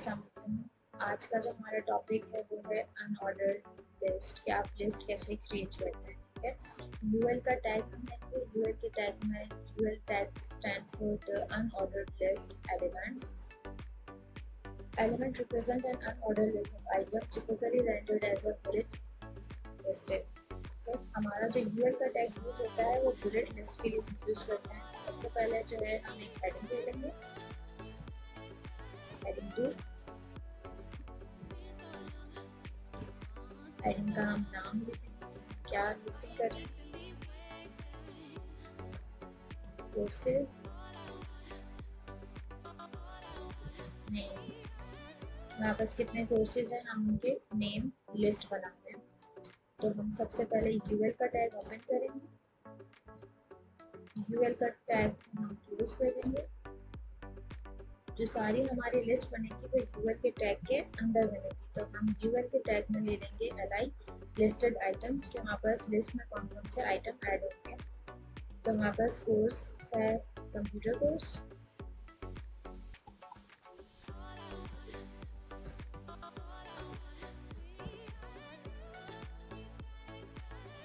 अस्सलाम वालेकुम। आज का जो हमारा टॉपिक है वो है अनऑर्डर्ड लिस्ट, कि आप लिस्ट कैसे क्रिएट करते हैं। ठीक है, यूएल का टैग हम लेंगे। यूएल के टैग में UL tag stand for the unordered list elements. Element represent an unordered list of items typically rendered as a bullet listed। तो हमारा जो यूएल का टैग यूज होता है वो बुलेट लिस्ट के लिए यूज करते हैं। सबसे पहले जो है हम एक हेडिंग ले लेंगे, हेडिंग 2। हेडिंग का हम नाम लिखेंगे, क्या लिस्टिंग कर रहे हैं, कोर्सेज नेम। हमारे पास कितने कोर्सेज हैं, हम उनके नेम लिस्ट बनाते हैं। तो हम सबसे पहले यूएल का टैग ओपन करेंगे, यूएल का टैग हम क्लोज कर देंगे। जो सारी हमारी लिस्ट बनेगी वो यूएल के टैग के अंदर बनेगी। तो हम यूएल के टैग में ले लेंगे एलआई लिस्टेड आइटम्स, कि हमारे पास लिस्ट में कौन कौन से आइटम ऐड होंगे। तो हमारे पास कोर्स है कंप्यूटर कोर्स,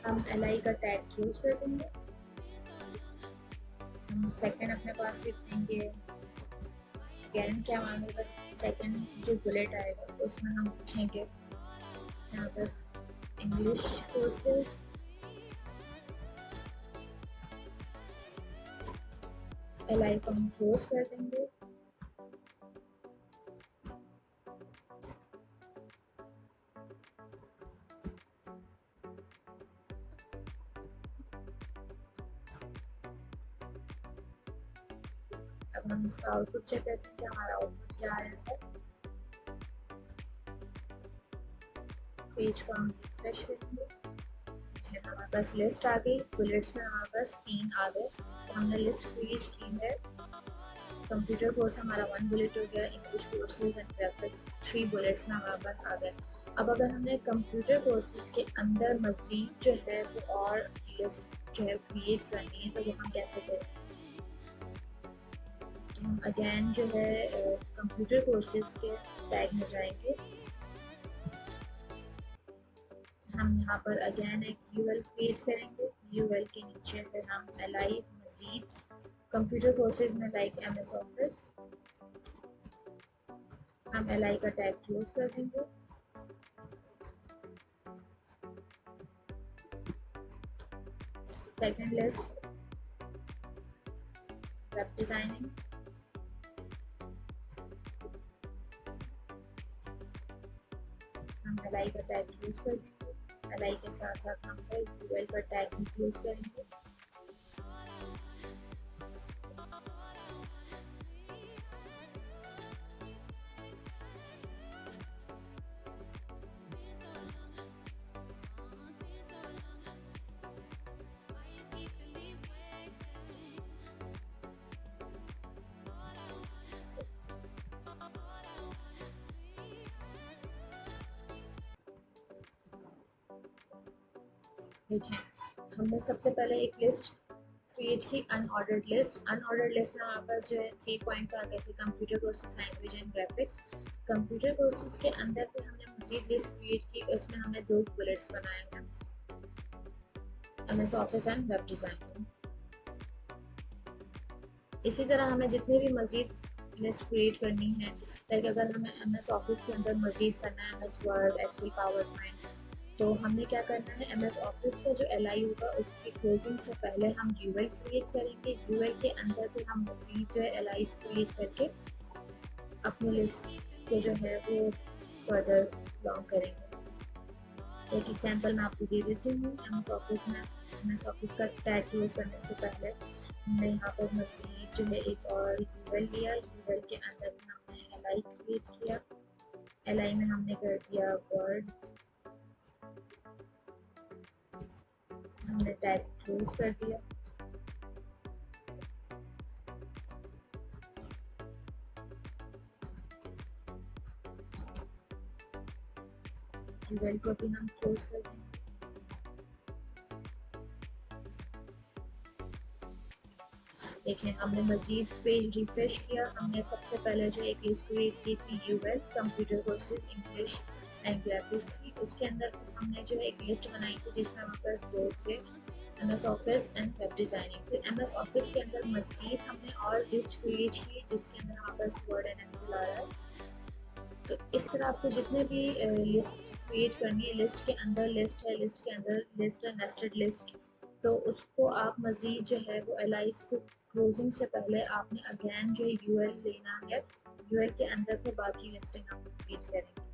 हम एलआई का टैग क्लोज कर देंगे। हम सेकंड अपने पास लिख देंगे, अगेन क्या हमारे पास सेकंड जो बुलेट आएगा उसमें हम लिखेंगे यहाँ बस इंग्लिश कोर्सेज। एलआई को हम क्लोज कर देंगे। अब हम इसका आउटपुट चेक करते हैं कि हमारा आउटपुट क्या आया है। पेज को हम रिफ्रेश करेंगे, हमारे पास लिस्ट आ गई। बुलेट्स में हमारे पास 3 आ गए। तो हमने लिस्ट क्रिएट की है। कंप्यूटर कोर्स हमारा 1 बुलेट हो गया, English courses and graphics 3 bullets में हमारे पास आ गए। अब अगर हमने कंप्यूटर कोर्सेज के अंदर मज़ीद जो है वो और लिस्ट जो है क्रिएट करनी है, तो वो हम कैसे करें। हम अगेन जो है कंप्यूटर कोर्सेज के टैग में जाएंगे। हम यहाँ पर अगेन एक यूएल क्रिएट करेंगे। यूएल के नीचे फिर हम एलआई मजीद कंप्यूटर कोर्सेज में लाइक एमएस ऑफिस, हम एलआई का टैग क्लोज कर देंगे। सेकंड लिस्ट वेब डिजाइनिंग, हम एलआई का टैग क्लोज कर देंगे। एलआई के साथ साथ हम यूएल का टैग भी क्लोज करेंगे। देखें, हमने सबसे पहले एक लिस्ट क्रिएट की, अनऑर्डर्ड लिस्ट। अनऑर्डर्ड लिस्ट में हमारे पास जो है 3 पॉइंट्स आ गए थे, computer courses, language and graphics. Computer courses के अंदर फिर हमने मजीद लिस्ट क्रिएट की, उसमें हमने 2 बुलेट्स बनाए हैं, MS office and web designing. इसी तरह हमें जितनी भी मजीद लिस्ट क्रिएट करनी है, लाइक अगर हमें एमएस ऑफिस के अंदर मजीद करना है MS word, excel, PowerPoint, तो हमने क्या करना है, एमएस ऑफिस का जो एलआई होगा उसकी क्लोजिंग से पहले हम यूएल क्रिएट करेंगे। यूएल के अंदर फिर हम मज़ीद जो है एलआई क्रिएट करके अपनी लिस्ट को जो है वो फर्दर लॉन्ग करेंगे। एक एग्जांपल मैं आपको दे देती हूँ। एमएस ऑफिस में एमएस ऑफिस का टैग क्लोज करने से पहले हमने यहाँ पर मज़ीद जो है एक और यूएल लिया। यूएल के अंदर में हमने एलआई क्रिएट किया। एलआई में हमने कर दिया वर्ड, हमने टैग क्लोज कर दिया। यूएल को भी हम क्लोज कर देंगे। देखें हमने मज़ीद पेज रिफ्रेश किया, हमने सबसे पहले जो एक लिस्ट क्रिएट की थी UL computer courses English and graphics की, उसके अंदर हमने जो एक लिस्ट बनाई थी जिसमें हमारे पास दो थे, MS office and web designing. फिर MS ऑफिस के अंदर मज़ीद हमने और लिस्ट क्रिएट की जिसके अंदर हमारे पास वर्ड एंड एक्सेल आ रहा है। तो इस तरह आपको जितने भी लिस्ट क्रिएट करनी है, लिस्ट के अंदर लिस्ट है, लिस्ट के अंदर लिस्ट है, नेस्टेड लिस्ट, तो उसको आप मज़ीद जो है वो एलाइज को क्लोजिंग से पहले आपने अगेन जो है यूएल लेना है, यूएल के अंदर फिर बाकी लिस्टिंग आप क्रिएट करेंगे।